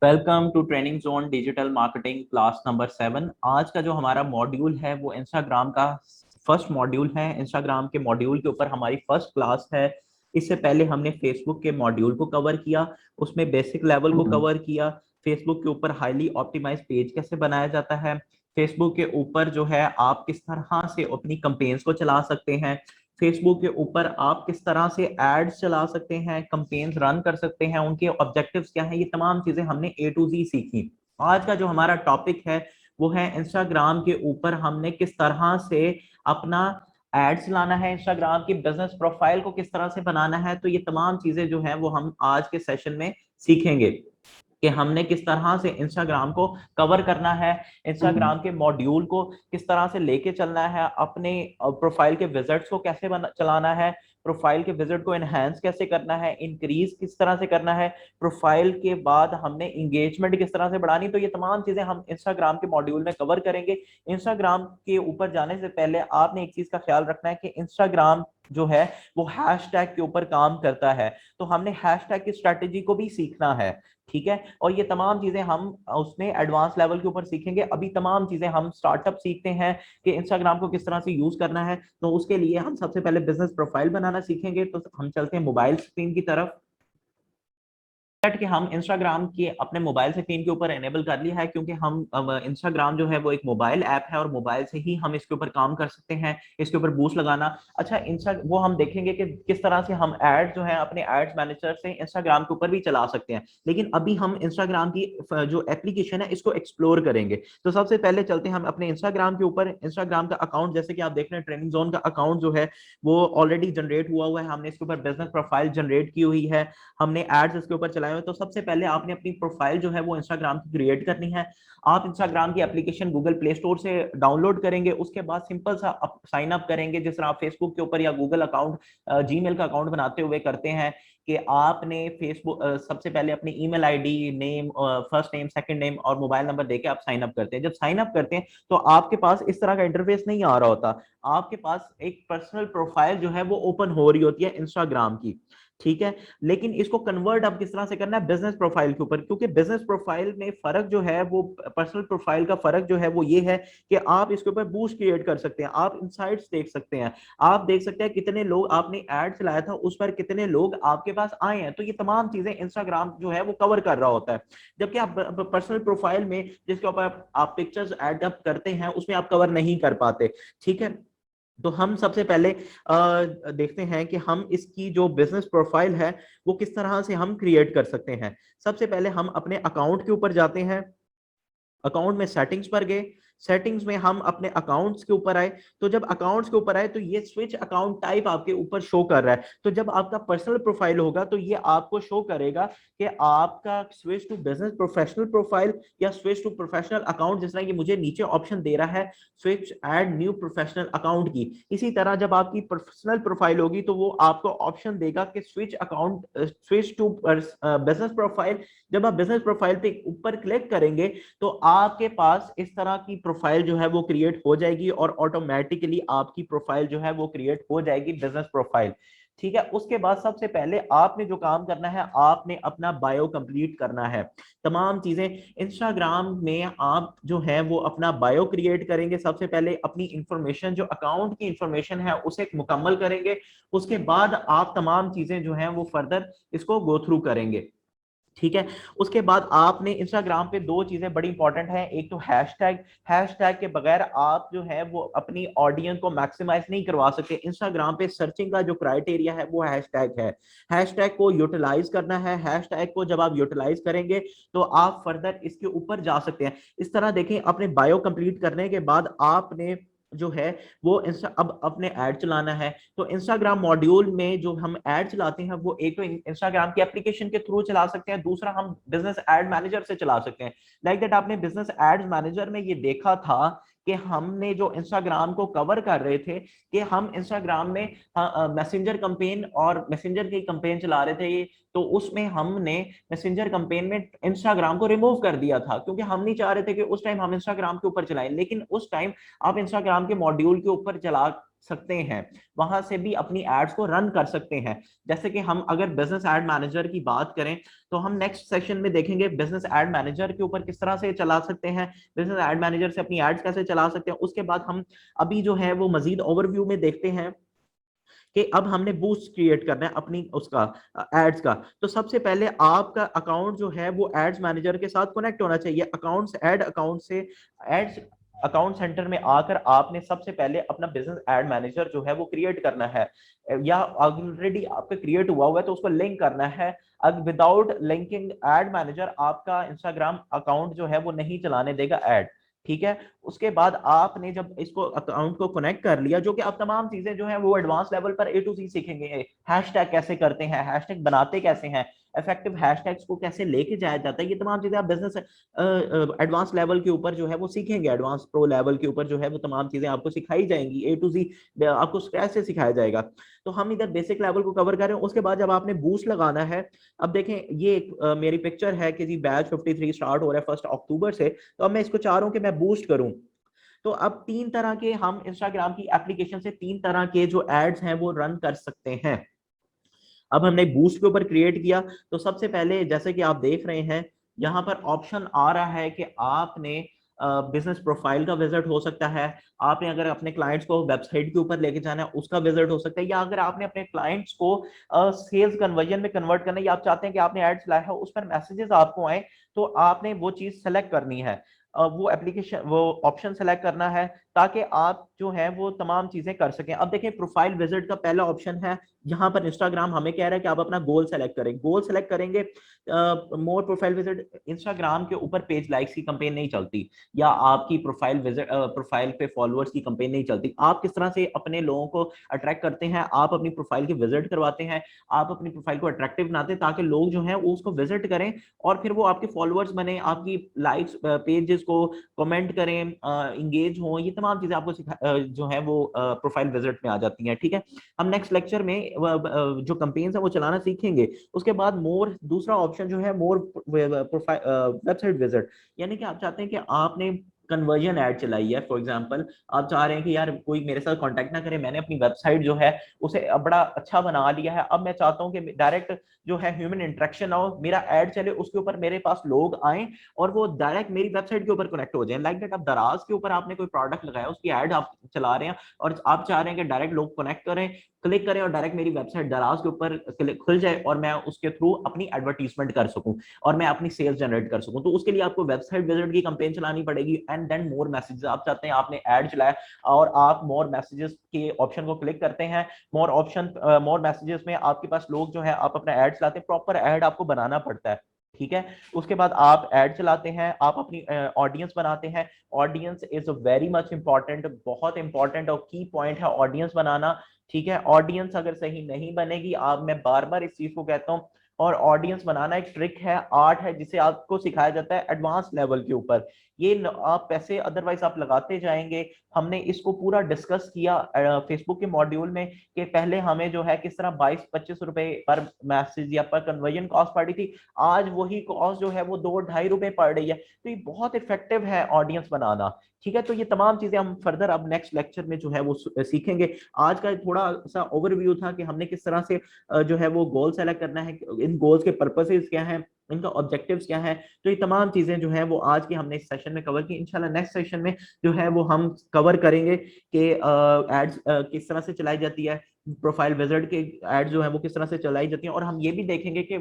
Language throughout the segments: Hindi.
Welcome to training zone digital marketing class number 7। आज का जो हमारा मॉड्यूल है वो इंस्टाग्राम का फर्स्ट मॉड्यूल है। इंस्टाग्राम के मॉड्यूल के ऊपर हमारी फर्स्ट क्लास है। इससे पहले हमने फेसबुक के मॉड्यूल को कवर किया, उसमें बेसिक लेवल को कवर किया। फेसबुक के ऊपर हाईली ऑप्टिमाइज पेज कैसे बनाया जाता है, फेसबुक के ऊपर जो है आप किस तरह से अपनी कंपेन्स को चला सकते हैं, फेसबुक के ऊपर आप किस तरह से एड्स चला सकते हैं, कंपेन्स रन कर सकते हैं, उनके ऑब्जेक्टिव्स क्या हैं, ये तमाम चीजें हमने ए टू जी सीखी। आज का जो हमारा टॉपिक है वो है इंस्टाग्राम के ऊपर हमने किस तरह से अपना एड्स लाना है, इंस्टाग्राम की बिजनेस प्रोफाइल को किस तरह से बनाना है। तो ये तमाम चीजें जो है वो हम आज के सेशन में सीखेंगे कि हमने किस तरह से इंस्टाग्राम को कवर करना है, इंस्टाग्राम के मॉड्यूल को किस तरह से लेके चलना है, अपने प्रोफाइल के विजिट्स को कैसे चलाना है, प्रोफाइल के विजिट को एनहांस कैसे करना है, इंक्रीज किस तरह से करना है, प्रोफाइल के बाद हमने इंगेजमेंट किस तरह से बढ़ानी। तो ये तमाम चीजें हम इंस्टाग्राम के मॉड्यूल में कवर करेंगे। इंस्टाग्राम के ऊपर जाने से पहले आपने एक चीज का ख्याल रखना है कि इंस्टाग्राम जो है वो हैशटैग के ऊपर काम करता है, तो हमने हैशटैग की स्ट्रेटेजी को भी सीखना है। ठीक है, और ये तमाम चीजें हम उसमें एडवांस लेवल के ऊपर सीखेंगे। अभी तमाम चीजें हम स्टार्टअप सीखते हैं कि इंस्टाग्राम को किस तरह से यूज करना है। तो उसके लिए हम सबसे पहले बिजनेस प्रोफाइल बनाना सीखेंगे। तो हम चलते हैं मोबाइल स्क्रीन की तरफ कि हम इंस्टाग्राम के अपने मोबाइल स्क्रीन के ऊपर एनेबल कर लिया है, क्योंकि हम इंस्टाग्राम जो है वो एक मोबाइल ऐप है और मोबाइल से ही हम इसके ऊपर काम कर सकते हैं, इसके ऊपर बूस्ट लगाना। अच्छा, इंस्टा वो हम देखेंगे कि किस तरह से हम एड जो है अपने एड्स मैनेजर से इंस्टाग्राम के ऊपर भी चला सकते हैं। लेकिन अभी हम इंस्टाग्राम की जो एप्लीकेशन है इसको एक्सप्लोर करेंगे। तो सबसे पहले चलते हैं हम अपने इंस्टाग्राम के ऊपर। इंस्टाग्राम का अकाउंट जैसे कि आप देख रहे हैं, ट्रेनिंग जोन का अकाउंट जो है वो ऑलरेडी जनरेट हुआ है। हमने इसके ऊपर बिजनेस प्रोफाइल जनरेट की हुई है, हमने एड्स इसके ऊपर चलाए हुए। तो सबसे पहले आपने अपनी प्रोफाइल जो है वो इंस्टाग्राम की क्रिएट करनी है। आप इंस्टाग्राम की एप्लीकेशन गूगल प्ले स्टोर से डाउनलोड करेंगे, उसके बाद सिंपल सा साइन अप करेंगे, जिस तरह आप फेसबुक के ऊपर या गूगल अकाउंट, जीमेल का अकाउंट बनाते हुए करते हैं कि आपने फेसबुक सबसे पहले अपनी email ID, name, first name, second name और मोबाइल नंबर देके आप साइन अप करते हैं। जब साइन अप करते हैं तो आपके पास इस तरह का इंटरफेस नहीं आ रहा होता, आपके पास एक पर्सनल प्रोफाइल जो है वो ओपन हो रही होती है इंस्टाग्राम की। ठीक है, लेकिन इसको कन्वर्ट अब किस तरह से करना है बिजनेस प्रोफाइल के ऊपर, क्योंकि बिजनेस प्रोफाइल में फर्क जो है वो पर्सनल प्रोफाइल का फर्क जो है वो ये है कि आप इसके ऊपर बूस्ट क्रिएट कर सकते हैं, आप इनसाइट्स देख सकते हैं, आप देख सकते हैं कितने लोग आपने ऐड चलाया था उस पर कितने लोग आपके पास आए हैं। तो ये तमाम चीजें इंस्टाग्राम जो है वो कवर कर रहा होता है। जबकि आप पर्सनल प्रोफाइल में जिसके ऊपर आप पिक्चर्स ऐड अप करते हैं उसमें आप कवर नहीं कर पाते। ठीक है, तो हम सबसे पहले देखते हैं कि हम इसकी जो बिजनेस प्रोफाइल है वो किस तरह से हम क्रिएट कर सकते हैं। सबसे पहले हम अपने अकाउंट के ऊपर जाते हैं, अकाउंट में सेटिंग्स पर गए, सेटिंग्स में हम अपने अकाउंट्स के ऊपर आए। तो जब अकाउंट्स के ऊपर आए तो ये स्विच अकाउंट टाइप आपके ऊपर शो कर रहा है। तो जब आपका पर्सनल प्रोफाइल होगा तो ये आपको शो करेगा कि आपका switch to business professional profile या स्विच टू प्रोफेशनल अकाउंट, जिस तरह ये मुझे नीचे ऑप्शन दे रहा है switch add new professional account की। इसी तरह जब आपकी पर्सनल प्रोफाइल होगी तो वो आपको ऑप्शन देगा कि switch account, switch to business profile. जब आप बिजनेस प्रोफाइल पे ऊपर क्लिक करेंगे तो आपके पास इस तरह की प्रोफाइल जो है वो क्रिएट हो जाएगी और ऑटोमेटिकली आपकी प्रोफाइल जो है वो क्रिएट हो जाएगी बिजनेस प्रोफाइल। ठीक है, उसके बाद सबसे पहले आपने जो काम करना है आपने अपना बायो कंप्लीट करना है। तमाम चीजें इंस्टाग्राम में आप जो है वो अपना बायो क्रिएट करेंगे, सबसे पहले अपनी इंफॉर्मेशन जो अकाउंट की इंफॉर्मेशन है उसे मुकम्मल करेंगे, उसके बाद आप तमाम चीजें जो हैं वो फर्दर इसको गो थ्रू करेंगे। ठीक है, उसके बाद आपने इंस्टाग्राम पे दो चीजें बड़ी इंपॉर्टेंट हैं, एक तो हैशटैग। हैशटैग के बगैर आप जो है वो अपनी ऑडियंस को मैक्सिमाइज नहीं करवा सकते। इंस्टाग्राम पे सर्चिंग का जो क्राइटेरिया है वो हैशटैग है, हैशटैग को यूटिलाइज करना है। हैशटैग को जब आप यूटिलाइज करेंगे तो आप फर्दर इसके ऊपर जा सकते हैं। इस तरह देखें, अपने बायो कंप्लीट करने के बाद आपने जो है वो अब अपने ऐड चलाना है। तो इंस्टाग्राम मॉड्यूल में जो हम ऐड चलाते हैं वो एक तो इंस्टाग्राम की एप्लीकेशन के थ्रू चला सकते हैं, दूसरा हम बिजनेस ऐड मैनेजर से चला सकते हैं। लाइक दैट आपने बिजनेस एड मैनेजर में ये देखा था कि हमने जो इंस्टाग्राम को कवर कर रहे थे कि हम इंस्टाग्राम में मैसेंजर कंपेन और मैसेंजर की कंपेन चला रहे थे, तो उसमें हमने मैसेंजर कंपेन में इंस्टाग्राम को रिमूव कर दिया था, क्योंकि हम नहीं चाह रहे थे कि उस टाइम हम इंस्टाग्राम के ऊपर चलाएं। लेकिन उस टाइम आप इंस्टाग्राम के मॉड्यूल के ऊपर चला सकते हैं, वहां से भी अपनी एड्स को रन कर सकते हैं। जैसे कि हम अगर बिजनेस एड मैनेजर की बात करें तो हम नेक्स्ट सेशन में देखेंगे बिजनेस एड मैनेजर के ऊपर किस तरह से चला सकते हैं, बिजनेस एड मैनेजर से अपनी एड्स कैसे चला सकते हैं। उसके बाद हम अभी जो है वो मजीद ओवरव्यू में देखते हैं कि अब हमने बूस्ट क्रिएट करना है अपनी उसका एड्स का। तो सबसे पहले आपका अकाउंट जो है वो एड्स मैनेजर के साथ कनेक्ट होना चाहिए। अकाउंट्स एड अकाउंट से एड्स अकाउंट सेंटर में आकर आपने सबसे पहले अपना बिजनेस एड मैनेजर जो है वो क्रिएट करना है, या ऑलरेडी आपका क्रिएट हुआ है तो उसको लिंक करना है। अब विदाउट लिंकिंग एड मैनेजर आपका इंस्टाग्राम अकाउंट जो है वो नहीं चलाने देगा एड, ठीक है। उसके बाद आपने जब इसको अकाउंट को कनेक्ट कर लिया, जो कि आप तमाम चीजें जो है वो एडवांस लेवल पर ए टू सी सीखेंगे। हैशटैग कैसे करते हैं, हैशटैग बनाते कैसे हैं, इफेक्टिव हैशटैग्स को कैसे लेके जाया जाता है, ये तमाम चीजें आप बिजनेस एडवांस लेवल के ऊपर जो है वो सीखेंगे। एडवांस प्रो लेवल के ऊपर जो है वो तमाम चीजें आपको सिखाई जाएंगी, ए टू जी आपको कैसे सिखाया जाएगा। तो हम इधर बेसिक लेवल को कवर कर रहे हैं। उसके बाद जब आपने बूस्ट लगाना है, अब देखें ये मेरी पिक्चर है कि जी बैच 53 स्टार्ट हो रहा है 1 अक्टूबर से। तो अब मैं इसको चाह रहा हूं कि मैं बूस्ट करूं। तो अब तीन तरह के हम इंस्टाग्राम की एप्लीकेशन से तीन तरह के जो एड्स हैं वो रन कर सकते हैं। अब हमने बूस्ट के ऊपर क्रिएट किया, तो सबसे पहले जैसे कि आप देख रहे हैं यहाँ पर ऑप्शन आ रहा है कि आपने बिजनेस प्रोफाइल का विजिट हो सकता है, आपने अगर अपने क्लाइंट्स को वेबसाइट के ऊपर लेके जाना है उसका विजिट हो सकता है, या अगर आपने अपने क्लाइंट्स को सेल्स कन्वर्जन में कन्वर्ट करना है, या आप चाहते हैं कि आपने एड्स लाया है उस पर मैसेजेस आपको आए, तो आपने वो चीज सेलेक्ट करनी है। वो एप्लीकेशन वो ऑप्शन सेलेक्ट करना है ताकि आप जो है वो तमाम चीजें कर सकें। अब देखें प्रोफाइल विजिट का पहला ऑप्शन है, यहाँ पर इंस्टाग्राम हमें कह रहा है कि आप अपना गोल सेलेक्ट करें। गोल सेलेक्ट करेंगे, मोर प्रोफाइल विजिट, इंस्टाग्राम के ऊपर पेज लाइक्स की कंपेन नहीं चलती, या आपकी प्रोफाइल विजिट प्रोफाइल पे फॉलोअर्स की कंपेन नहीं चलती। आप किस तरह से अपने लोगों को अट्रैक्ट करते हैं, आप अपनी प्रोफाइल की विजिट करवाते हैं, आप अपनी प्रोफाइल को अट्रैक्टिव बनाते हैं ताकि लोग जो है वो उसको विजिट करें और फिर वो आपके फॉलोअर्स बने, आपकी लाइक्स पेजेस को कमेंट करें, इंगेज हो। ये तमाम चीजें आपको जो है वो प्रोफाइल विजिट में आ जाती हैं, ठीक है। हम नेक्स्ट लेक्चर में जो कंपेन्स है वो चलाना सीखेंगे। उसके बाद मोर दूसरा ऑप्शन जो है मोर प्रोफाइल वेबसाइट विजिट, यानी कि आप चाहते हैं कि आपने कन्वर्जन ऐड चलाई है। फॉर एग्जांपल आप चाह रहे हैं कि यार कोई मेरे साथ कांटेक्ट ना करे, मैंने अपनी वेबसाइट जो है उसे बड़ा अच्छा बना लिया है, अब मैं चाहता हूं कि डायरेक्ट जो है ह्यूमन इंटरेक्शन हो, मेरा ऐड चले, उसके ऊपर मेरे पास लोग आए और वो डायरेक्ट मेरी वेबसाइट के ऊपर कनेक्ट हो जाए। लाइक दैट, अब दराज के ऊपर आपने कोई प्रोडक्ट लगाया, उसकी ऐड आप चला रहे हैं और आप चाह रहे हैं कि डायरेक्ट लोग कनेक्ट करें, क्लिक करें और डायरेक्ट मेरी वेबसाइट दराज के ऊपर खुल जाए और मैं उसके थ्रू अपनी एडवर्टीजमेंट कर सकूं और मैं अपनी सेल्स जनरेट कर सकूं। तो उसके लिए आपको वेबसाइट विजिट की कंपेन चलानी पड़ेगी। एंड देन मोर मैसेजेस, आप चाहते हैं आपने ऐड चलाया और आप मोर मैसेजेस के ऑप्शन को क्लिक करते हैं, मोर मैसेजेस में आपके पास लोग जो है आप अपना ऐड चलाते हैं, प्रॉपर ऐड आपको बनाना पड़ता है, ठीक है। उसके बाद आप ऐड चलाते हैं, आप अपनी ऑडियंस बनाते हैं। Audience is very much important, बहुत इंपॉर्टेंट और की पॉइंट है ऑडियंस बनाना, ठीक है। ऑडियंस अगर सही नहीं बनेगी, आप मैं बार बार इस चीज को कहता हूँ, और ऑडियंस बनाना एक ट्रिक है, आर्ट है, जिसे आपको सिखाया जाता है एडवांस लेवल के ऊपर। ये आप पैसे अदरवाइज आप लगाते जाएंगे। हमने इसको पूरा डिस्कस किया फेसबुक के मॉड्यूल में कि पहले हमें जो है किस तरह 22-25 रुपए पर मैसेज या पर कन्वर्जन कॉस्ट पड़ रही थी, आज वही कॉस्ट जो है वो 2-2.5 रुपए पड़ रही है। तो ये बहुत इफेक्टिव है ऑडियंस बनाना, ठीक है। तो ये तमाम चीजें हम फर्दर अब नेक्स्ट लेक्चर में जो है वो सीखेंगे। आज का थोड़ा सा ओवरव्यू था कि हमने किस तरह से जो है वो गोल सेलेक्ट करना है, इन गोल्स के पर्पसेस क्या हैं, इनका ऑब्जेक्टिव्स क्या है। तो ये तमाम चीजें जो है वो आज की हमने इस सेशन में कवर की। इंशाल्लाह नेक्स्ट सेशन में जो है वो हम कवर करेंगे कि एड्स किस तरह से चलाई जाती है, प्रोफाइल विजिट के एड्स जो है वो किस तरह से चलाई जाती हैं, और हम ये भी देखेंगे कि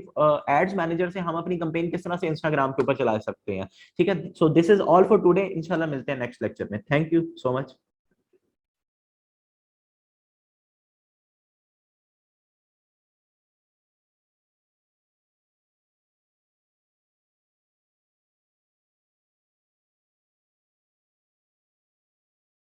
एड्स मैनेजर से हम अपनी कंपेन किस तरह से इंस्टाग्राम के ऊपर चला सकते हैं, ठीक है। So this is all for today, इंशाल्लाह मिलते हैं नेक्स्ट लेक्चर में। Thank you so much.